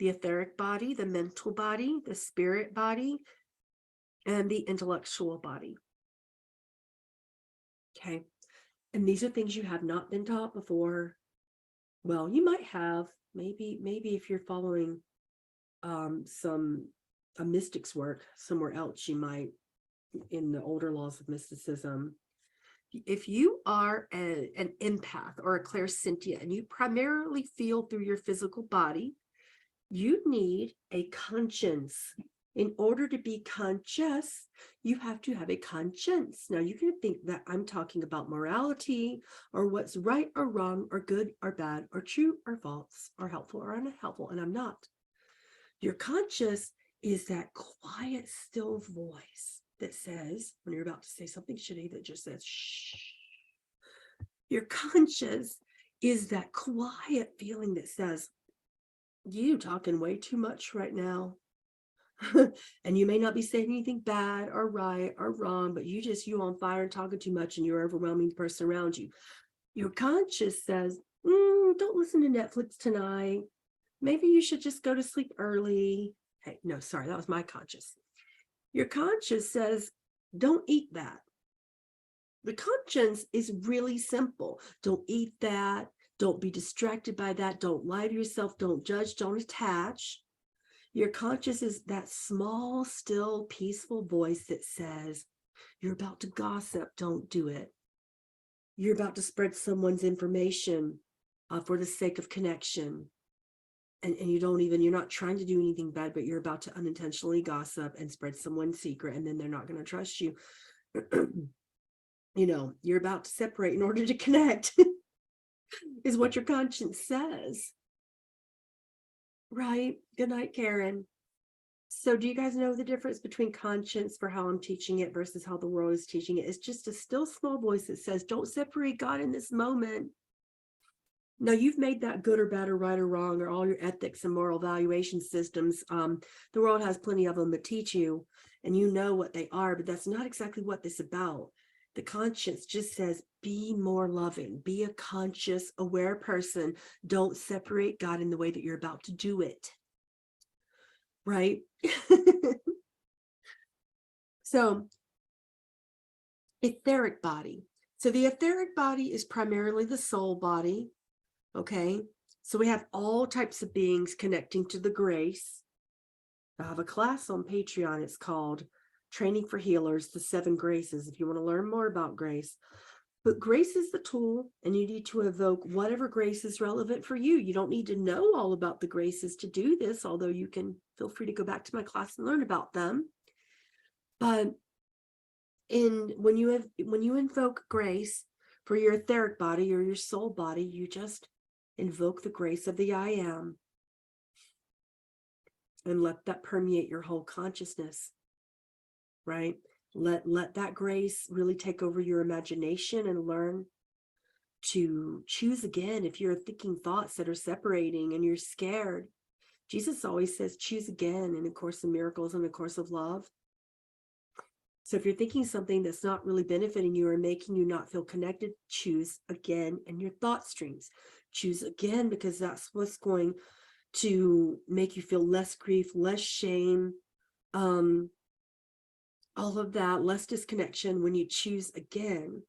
the etheric body, the mental body, the spirit body, and the intellectual body. Okay. And these are things you have not been taught before. Well, you might have, maybe if you're following a mystic's work somewhere else, you might, in the older laws of mysticism. If you are an empath or a clairsentient and you primarily feel through your physical body, you need a conscience. In order to be conscious, you have to have a conscience. Now, you can think that I'm talking about morality or what's right or wrong or good or bad or true or false or helpful or unhelpful, and I'm not. Your conscious is that quiet, still voice that says, when you're about to say something shitty, that just says, shh. Your conscious is that quiet feeling that says, you talking way too much right now. And you may not be saying anything bad or right or wrong, but you on fire and talking too much and you're overwhelming the person around you. Your conscious says, don't listen to Netflix tonight. Maybe you should just go to sleep early. Hey, no, sorry, that was my conscious. Your conscious says, don't eat that. The conscience is really simple. Don't eat that. Don't be distracted by that. Don't lie to yourself. Don't judge. Don't attach. Your conscious is that small, still, peaceful voice that says, you're about to gossip. Don't do it. You're about to spread someone's information for the sake of connection. And you're not trying to do anything bad, but you're about to unintentionally gossip and spread someone's secret, and then they're not going to trust you. You're about to separate in order to connect, is what your conscience says. Right? Good night, Karen. So do you guys know the difference between conscience for how I'm teaching it versus how the world is teaching it? It's just a still small voice that says, don't separate God in this moment. Now, you've made that good or bad or right or wrong or all your ethics and moral evaluation systems. The world has plenty of them that teach you, and you know what they are, but that's not exactly what this is about. The conscience just says, be more loving, be a conscious, aware person. Don't separate God in the way that you're about to do it. Right? So, etheric body. So the etheric body is primarily the soul body. Okay. So we have all types of beings connecting to the grace. I have a class on Patreon. It's called Training for Healers, the 7 Graces, if you want to learn more about grace. But grace is the tool, and you need to evoke whatever grace is relevant for you. You don't need to know all about the graces to do this, although you can feel free to go back to my class and learn about them. But when you invoke grace for your etheric body or your soul body, you just invoke the grace of the I am and let that permeate your whole consciousness, right? Let that grace really take over your imagination and learn to choose again. If you're thinking thoughts that are separating and you're scared, Jesus always says, choose again in A Course in Miracles and A Course of Love. So if you're thinking something that's not really benefiting you or making you not feel connected, choose again in your thought streams. Choose again, because that's what's going to make you feel less grief, less shame, all of that, less disconnection when you choose again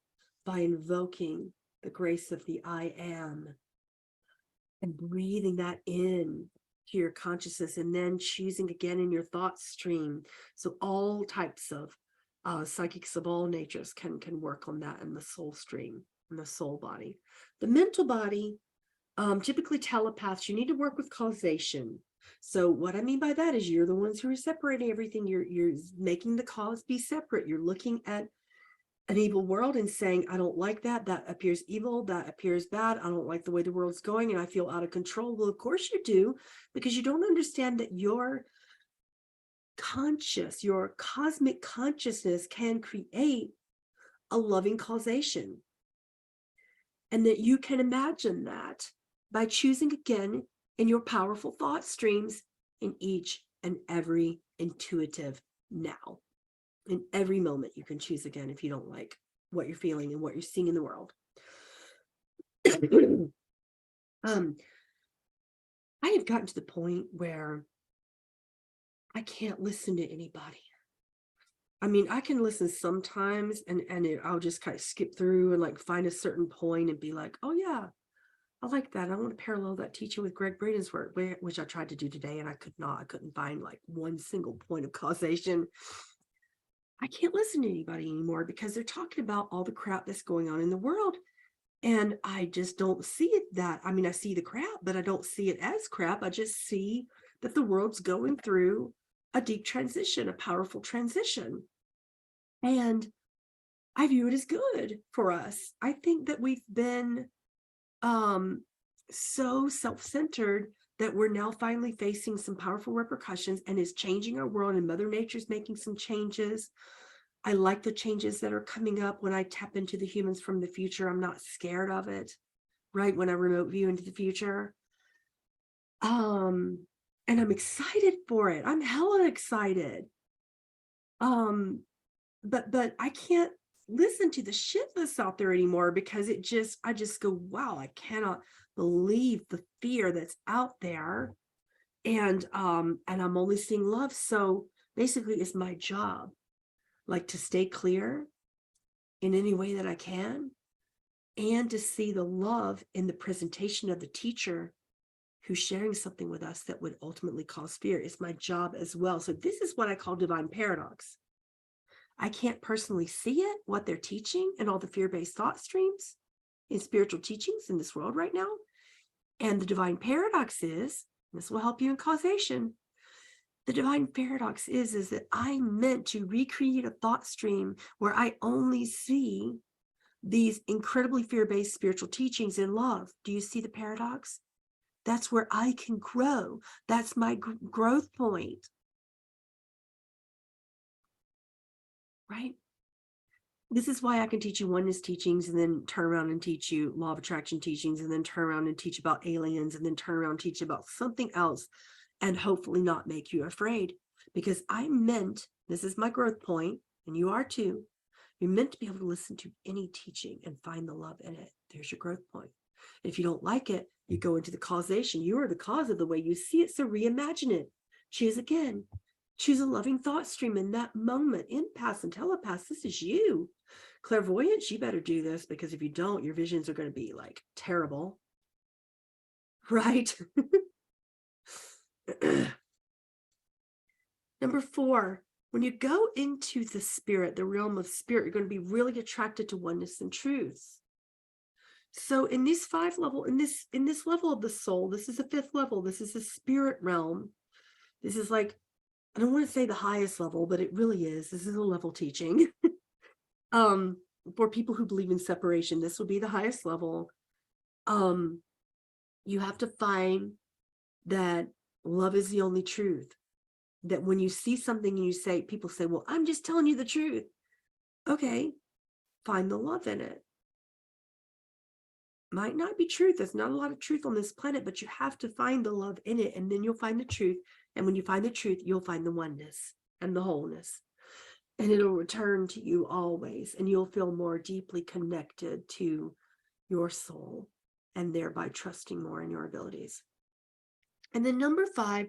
by invoking the grace of the I am and breathing that in to your consciousness, and then choosing again in your thought stream. So all types of psychics of all natures can work on that in the soul stream, in the soul body. The mental body, typically telepaths, you need to work with causation. So what I mean by that is you're the ones who are separating everything. You're making the cause be separate. You're looking at an evil world and saying, I don't like that. That appears evil. That appears bad. I don't like the way the world's going and I feel out of control. Well, of course you do, because you don't understand that your conscious, your cosmic consciousness can create a loving causation. And that you can imagine that by choosing again in your powerful thought streams in each and every intuitive now. In every moment, you can choose again if you don't like what you're feeling and what you're seeing in the world. I have gotten to the point where I can't listen to anybody. I mean, I can listen sometimes and I'll just kind of skip through and like find a certain point and be like, oh yeah, I like that. I want to parallel that teaching with Greg Braden's work, which I tried to do today and I could not. I couldn't find like one single point of causation. I can't listen to anybody anymore because they're talking about all the crap that's going on in the world. And I just don't see it that. I mean, I see the crap, but I don't see it as crap. I just see that the world's going through a deep transition, a powerful transition. And I view it as good for us. I think that we've been so self-centered that we're now finally facing some powerful repercussions and is changing our world, and Mother Nature's making some changes. I like the changes that are coming up when I tap into the humans from the future. I'm not scared of it, right? When I remote view into the future. And I'm excited for it. I'm hella excited. But I can't listen to the shit that's out there anymore because I just go, wow, I cannot believe the fear that's out there. And I'm only seeing love. So basically it's my job, like, to stay clear in any way that I can, and to see the love in the presentation of the teacher who's sharing something with us that would ultimately cause fear. It's my job as well. So this is what I call divine paradox. I can't personally see it, what they're teaching, and all the fear-based thought streams in spiritual teachings in this world right now. And the divine paradox is, this will help you in causation. The divine paradox is that I'm meant to recreate a thought stream where I only see these incredibly fear-based spiritual teachings in love. Do you see the paradox? That's where I can grow. That's my growth point. Right? This is why I can teach you oneness teachings and then turn around and teach you law of attraction teachings and then turn around and teach about aliens and then turn around and teach about something else and hopefully not make you afraid. Because I'm meant, this is my growth point, and you are too, you're meant to be able to listen to any teaching and find the love in it. There's your growth point. If you don't like it, you go into the causation. You are the cause of the way you see it, so reimagine it. Choose again. Choose a loving thought stream in that moment. Empaths and telepaths, this is you. Clairvoyance, you better do this, because if you don't, your visions are going to be like terrible. Right? Number 4, when you go into the spirit, the realm of spirit, you're going to be really attracted to oneness and truth. So in this 5 level, in this level of the soul, this is the 5th level. This is the spirit realm. This is like, I don't want to say the highest level, but it really is. This is a level teaching. For people who believe in separation, this will be the highest level. You have to find that love is the only truth. That when you see something and you say, people say, well, I'm just telling you the truth. Okay, find the love in it. Might not be truth. There's not a lot of truth on this planet, but you have to find the love in it, and then you'll find the truth. And when you find the truth, you'll find the oneness and the wholeness. And it'll return to you always, and you'll feel more deeply connected to your soul, and thereby trusting more in your abilities. And then number 5,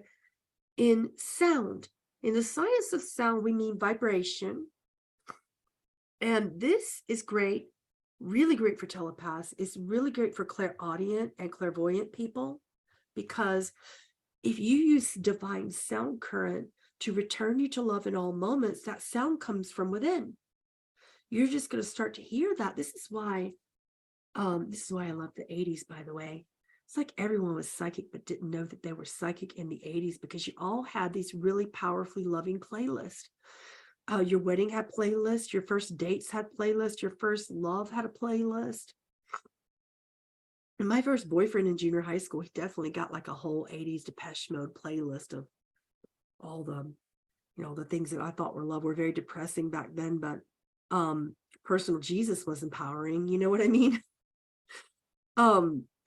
in sound. In the science of sound, we mean vibration. And this is great, really great for telepaths. It's really great for clairaudient and clairvoyant people, because if you use divine sound current to return you to love in all moments, that sound comes from within. You're just going to start to hear that. This is why I love the 80s, by the way. It's like everyone was psychic but didn't know that they were psychic in the 80s, because you all had these really powerfully loving playlists. Your wedding had playlists, your first dates had playlists, your first love had a playlist. And my first boyfriend in junior high school, he definitely got like a whole 80s Depeche Mode playlist of all the, the things that I thought were love. Were very depressing back then, but personal Jesus was empowering, you know what I mean?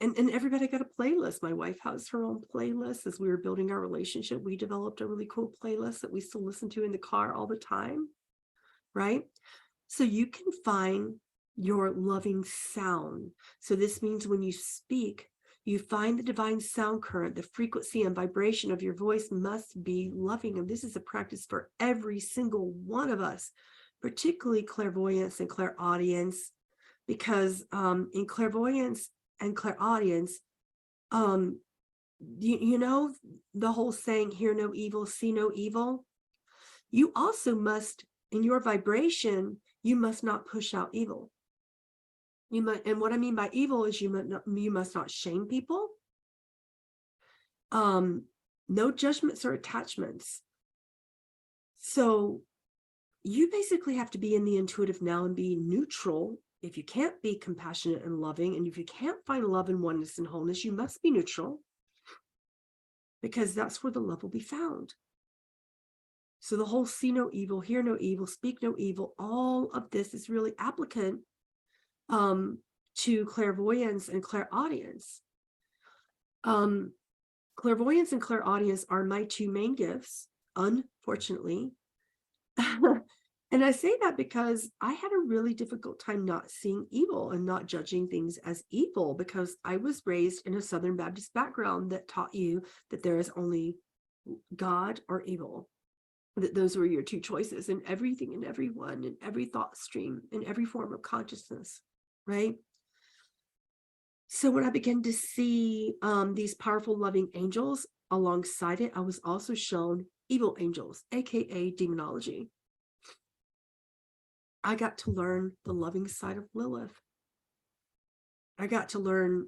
And everybody got a playlist. My wife has her own playlist. As we were building our relationship, we developed a really cool playlist that we still listen to in the car all the time, right? So you can find your loving sound. So this means when you speak, You find the divine sound current, the frequency and vibration of your voice must be loving. And this is a practice for every single one of us, particularly clairvoyance and clairaudience, because in clairvoyance and clairaudience, you know, the whole saying, hear no evil, see no evil. You also must, in your vibration, you must not push out evil. You must, and what I mean by evil is you must not shame people. No judgments or attachments. So you basically have to be in the intuitive now and be neutral. If you can't be compassionate and loving, and if you can't find love and oneness and wholeness, you must be neutral, because that's where the love will be found. So the whole see no evil, hear no evil, speak no evil, all of this is really applicant to clairvoyance and clairaudience. Clairvoyance and clairaudience are my two main gifts, unfortunately. And I say that because I had a really difficult time not seeing evil and not judging things as evil, because I was raised in a Southern Baptist background that taught you that there is only God or evil, that those were your two choices in everything and everyone, in every thought stream, in every form of consciousness, right? So when I began to see these powerful, loving angels alongside it, I was also shown evil angels, aka demonology. I got to learn the loving side of Lilith. I got to learn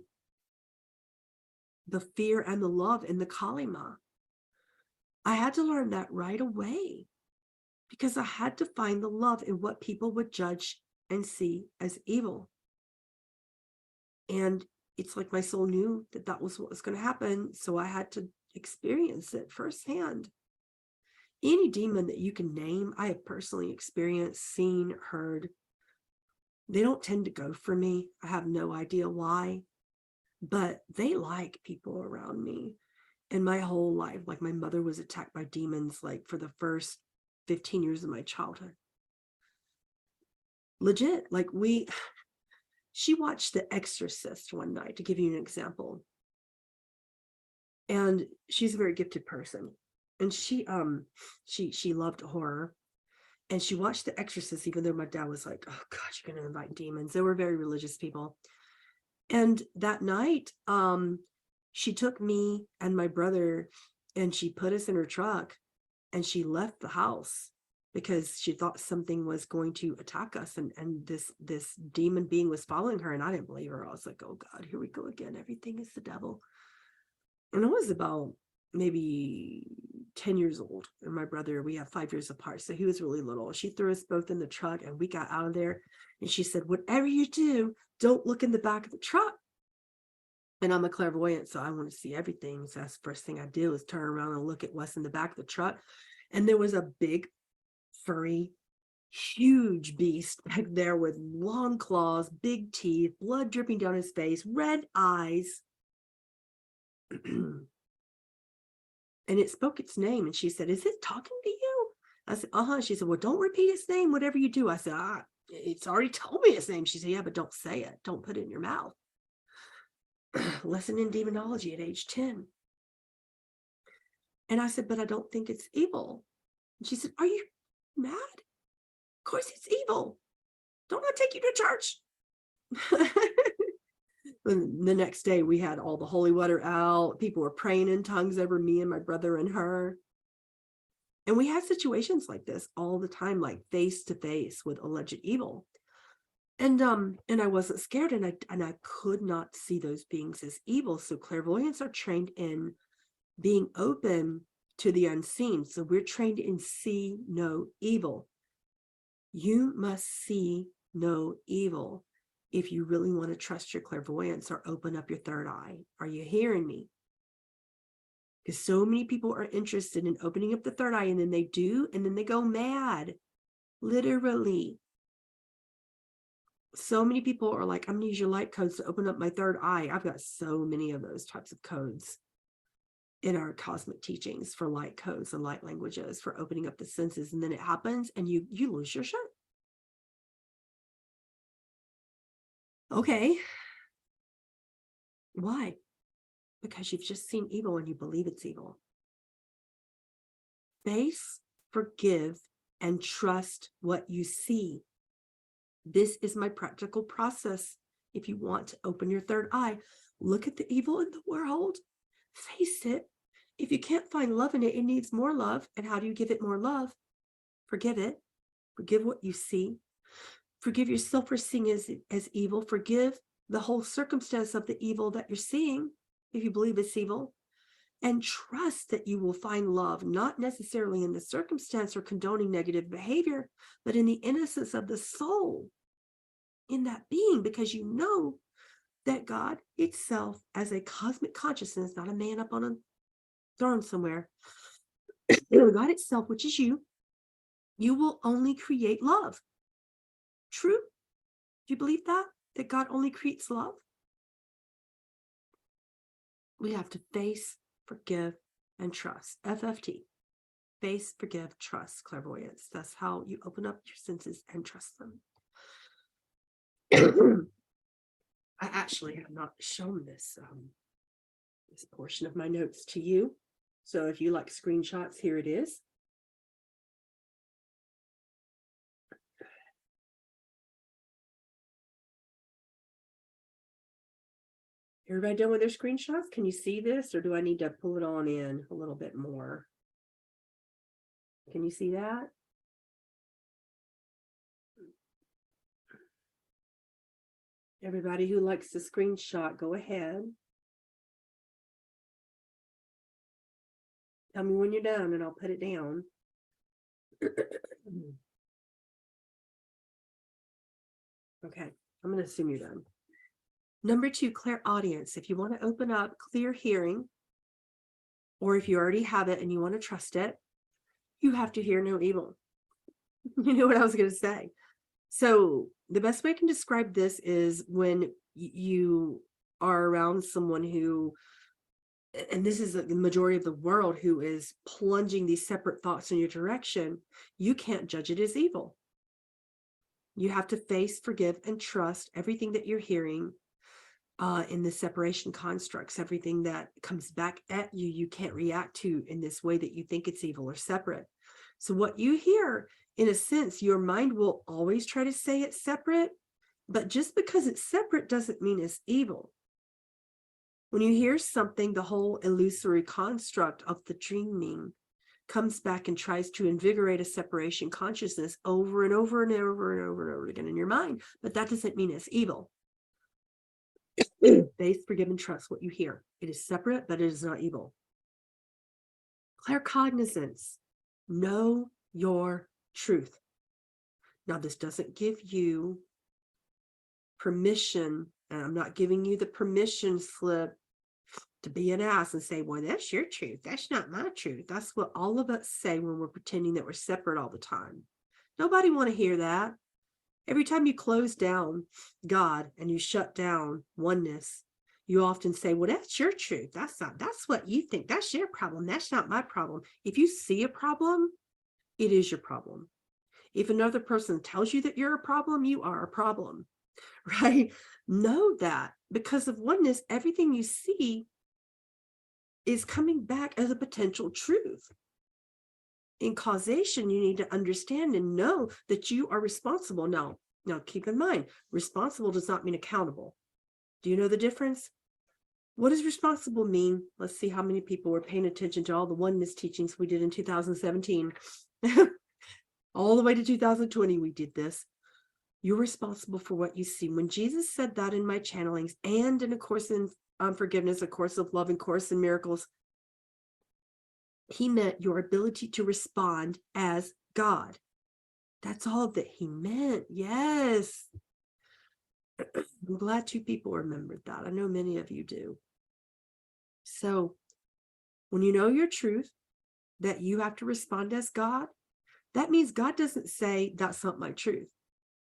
the fear and the love in the Kalima. I had to learn that right away, because I had to find the love in what people would judge and see as evil. And it's like my soul knew that that was what was going to happen, so I had to experience it firsthand. Any demon that you can name, I have personally experienced, seen, heard. They don't tend to go for me. I have no idea why, but they like people around me. And my whole life, like my mother was attacked by demons, like for the first 15 years of my childhood. Legit, like she watched The Exorcist one night, to give you an example. And she's a very gifted person. And she loved horror, and she watched The Exorcist, even though my dad was like, oh God, you're going to invite demons. They were very religious people. And that night, she took me and my brother and she put us in her truck, and she left the house because she thought something was going to attack us, and this demon being was following her. And I didn't believe her. I was like, oh God, here we go again. Everything is the devil. And I was about maybe 10 years old, and my brother, we have 5 years apart, so he was really little. She threw us both in the truck, and we got out of there, and she said, whatever you do, don't look in the back of the truck. And I'm a clairvoyant, so I want to see everything. So that's the first thing I do, is turn around and look at what's in the back of the truck. And there was a big, furry, huge beast back there with long claws, big teeth, blood dripping down his face, red eyes. And it spoke its name, and she said, is it talking to you? I said, uh-huh. She said, well, don't repeat its name, whatever you do. I said, it's already told me its name. She said, yeah, but don't say it. Don't put it in your mouth. Lesson in demonology at age 10. And I said, but I don't think it's evil. And she said, are you mad? Of course it's evil. Don't I take you to church? And the next day we had all the holy water out. People were praying in tongues over me and my brother and her. And we had situations like this all the time, like face to face with alleged evil. And I wasn't scared, and I could not see those beings as evil. So clairvoyants are trained in being open to the unseen. So we're trained in see no evil. You must see no evil if you really want to trust your clairvoyance or open up your third eye. Are you hearing me? Because so many people are interested in opening up the third eye, and then they do, and then they go mad, literally. So many people are like, I'm going to use your light codes to open up my third eye. I've got so many of those types of codes in our cosmic teachings for light codes and light languages for opening up the senses. And then it happens, and you lose your shit. Okay. Why? because you've just seen evil and you believe it's evil. Face, forgive, and trust what you see. This is my practical process. If you want to open your third eye, look at the evil in the world, face it. If you can't find love in it, it needs more love. And how do you give it more love? Forgive it. Forgive what you see. Forgive yourself for seeing as evil. Forgive the whole circumstance of the evil that you're seeing, if you believe it's evil. And trust that you will find love, not necessarily in the circumstance or condoning negative behavior, but in the innocence of the soul, in that being, because you know that God itself, as a cosmic consciousness, not a man up on a throne somewhere, God itself, which is you will only create love. True? Do you believe that? That God only creates love? We have to face, forgive, and trust. FFT. Face, forgive, trust, clairvoyance. That's how you open up your senses and trust them. I actually have not shown this portion of my notes to you. So if you like screenshots, here it is. Everybody done with their screenshots? Can you see this, or do I need to pull it on in a little bit more? Can you see that? Everybody who likes the screenshot, go ahead. Tell me when you're done and I'll put it down. Okay, I'm going to assume you're done. Number 2, clairaudience. If you want to open up clear hearing, or if you already have it and you want to trust it, you have to hear no evil. You know what I was going to say. So the best way I can describe this is when you are around someone who, and this is the majority of the world, who is plunging these separate thoughts in your direction, you can't judge it as evil. You have to face, forgive, and trust everything that you're hearing in the separation constructs. Everything that comes back at you, you can't react to in this way that you think it's evil or separate. So what you hear, in a sense, your mind will always try to say it's separate, but just because it's separate doesn't mean it's evil. When you hear something, the whole illusory construct of the dreaming comes back and tries to invigorate a separation consciousness over and over and over and over and over again in your mind, but that doesn't mean it's evil. Face, forgive, and trust what you hear. It is separate, but it is not evil. Claircognizance. Know your truth. Now, this doesn't give you permission, and I'm not giving you the permission slip to be an ass and say, well, that's your truth. That's not my truth. That's what all of us say when we're pretending that we're separate all the time. Nobody want to hear that. Every time you close down God and you shut down oneness, you often say, well, that's your truth. That's what you think. That's your problem. That's not my problem. If you see a problem, it is your problem. If another person tells you that you're a problem, you are a problem, right? Know that because of oneness, everything you see is coming back as a potential truth. In causation, you need to understand and know that you are responsible. Now keep in mind, responsible does not mean accountable. Do you know the difference? What does responsible mean? Let's see how many people were paying attention to all the oneness teachings we did in 2017. All the way to 2020, we did this. You're responsible for what you see. When Jesus said that in my channelings and in A Course in Forgiveness, A Course of Love, and Course in Miracles, he meant your ability to respond as God. That's all that he meant. Yes. I'm glad 2 people remembered that. I know many of you do. So when you know your truth, that you have to respond as God, that means God doesn't say, that's not my truth.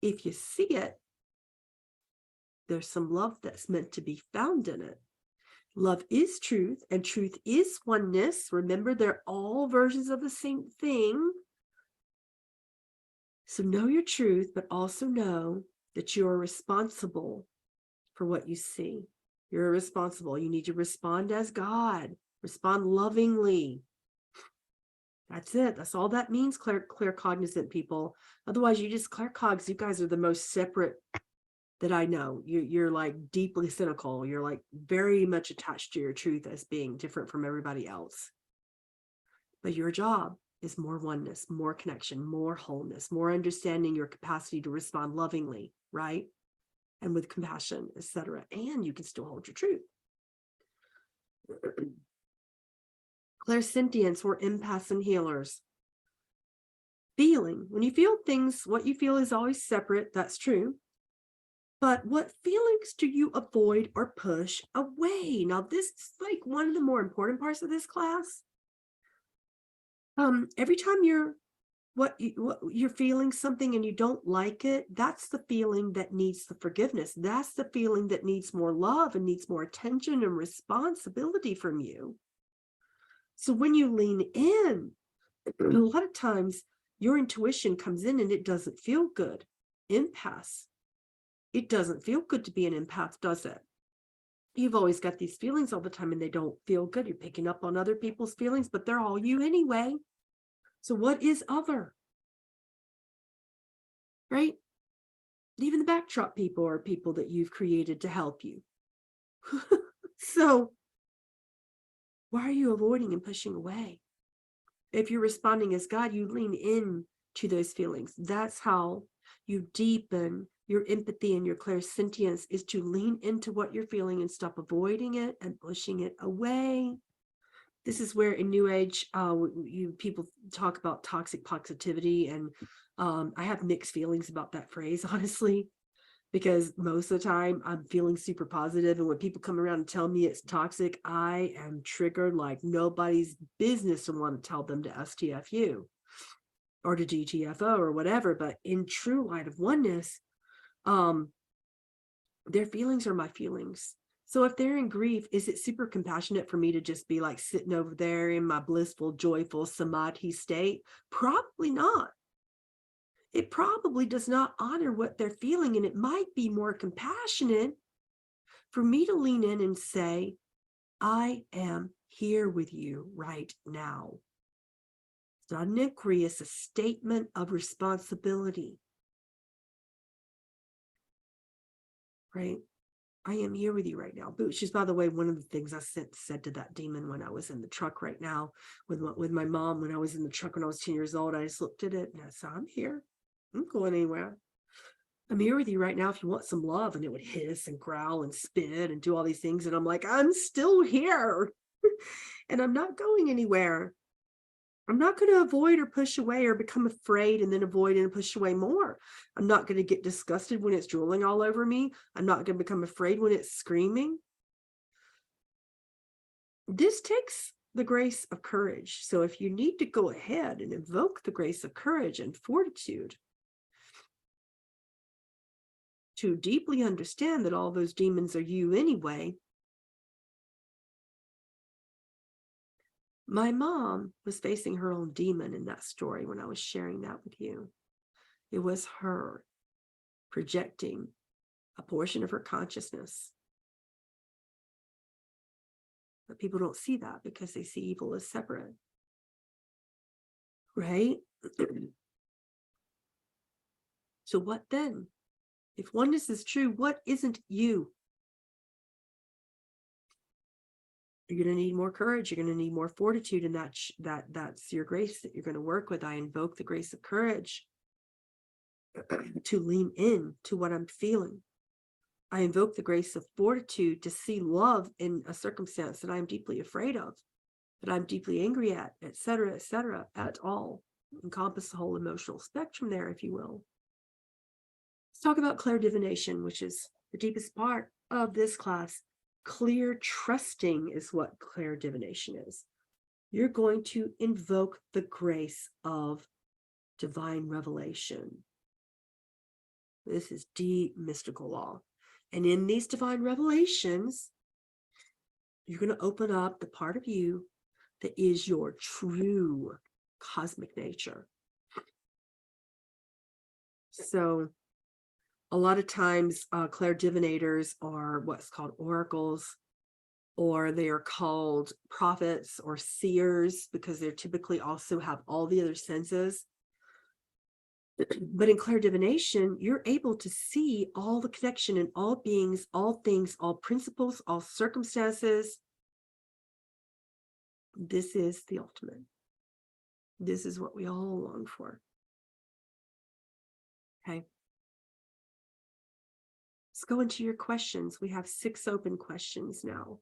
If you see it, there's some love that's meant to be found in it. Love is truth, and truth is oneness. Remember, they're all versions of the same thing. So know your truth, but also know that you are responsible for what you see. You're responsible. You need to respond as God. Respond lovingly. That's it. That's all that means, claircognizant people. Otherwise, you just claircogs. You guys are the most separate that I know. You're like deeply cynical. You're like very much attached to your truth as being different from everybody else. But your job is more oneness, more connection, more wholeness, more understanding your capacity to respond lovingly, right? And with compassion, etc. And you can still hold your truth. Clairsentience, or empaths and healers. Feeling. When you feel things, what you feel is always separate. That's true. But what feelings do you avoid or push away? Now, this is like one of the more important parts of this class. Every time you're feeling something and you don't like it, that's the feeling that needs the forgiveness. That's the feeling that needs more love and needs more attention and responsibility from you. So when you lean in, a lot of times your intuition comes in and it doesn't feel good. Empaths. It doesn't feel good to be an empath, does it? You've always got these feelings all the time and they don't feel good. You're picking up on other people's feelings, but they're all you anyway. So what is other? Right? Even the backdrop people are people that you've created to help you. So why are you avoiding and pushing away? If you're responding as God, you lean in to those feelings. That's how you deepen your empathy and your clairsentience, is to lean into what you're feeling and stop avoiding it and pushing it away. This is where in New Age, people talk about toxic positivity, and I have mixed feelings about that phrase, honestly, because most of the time I'm feeling super positive, and when people come around and tell me it's toxic, I am triggered like nobody's business to want to tell them to STFU or to GTFO or whatever. But in true light of oneness, their feelings are my feelings. So if they're in grief, is it super compassionate for me to just be like sitting over there in my blissful, joyful samadhi state? Probably not. It probably does not honor what they're feeling. And it might be more compassionate for me to lean in and say, I am here with you right now. It's not an inquiry, it's a statement of responsibility. Right? I am here with you right now. Which is, by the way, one of the things I said to that demon when I was in the truck right now with my mom. When I was in the truck when I was 10 years old, I just looked at it and I said, I'm here. I'm going anywhere. I'm here with you right now if you want some love. And it would hiss and growl and spit and do all these things. And I'm like, I'm still here. And I'm not going anywhere. I'm not going to avoid or push away or become afraid and then avoid and push away more. I'm not going to get disgusted when it's drooling all over me. I'm not going to become afraid when it's screaming. This takes the grace of courage. So if you need to go ahead and invoke the grace of courage and fortitude to deeply understand that all those demons are you anyway. My mom was facing her own demon in that story when I was sharing that with you. It was her projecting a portion of her consciousness. But people don't see that because they see evil as separate. Right? So what then? If oneness is true, what isn't you? You're going to need more courage. You're going to need more fortitude, and that's your grace that you're going to work with. I invoke the grace of courage to lean in to what I'm feeling. I invoke the grace of fortitude to see love in a circumstance that I'm deeply afraid of, that I'm deeply angry at, etc., at all. Encompass the whole emotional spectrum there, if you will. Let's talk about clairdivination, which is the deepest part of this class. Clear trusting is what clairdivination is. You're going to invoke the grace of divine revelation. This is deep mystical law. And in these divine revelations, you're going to open up the part of you that is your true cosmic nature. So A lot of times, clair divinators are what's called oracles, or they are called prophets or seers because they typically also have all the other senses. But in clair divination, you're able to see all the connection in all beings, all things, all principles, all circumstances. This is the ultimate. This is what we all long for. Okay. Let's go into your questions. We have 6 open questions now.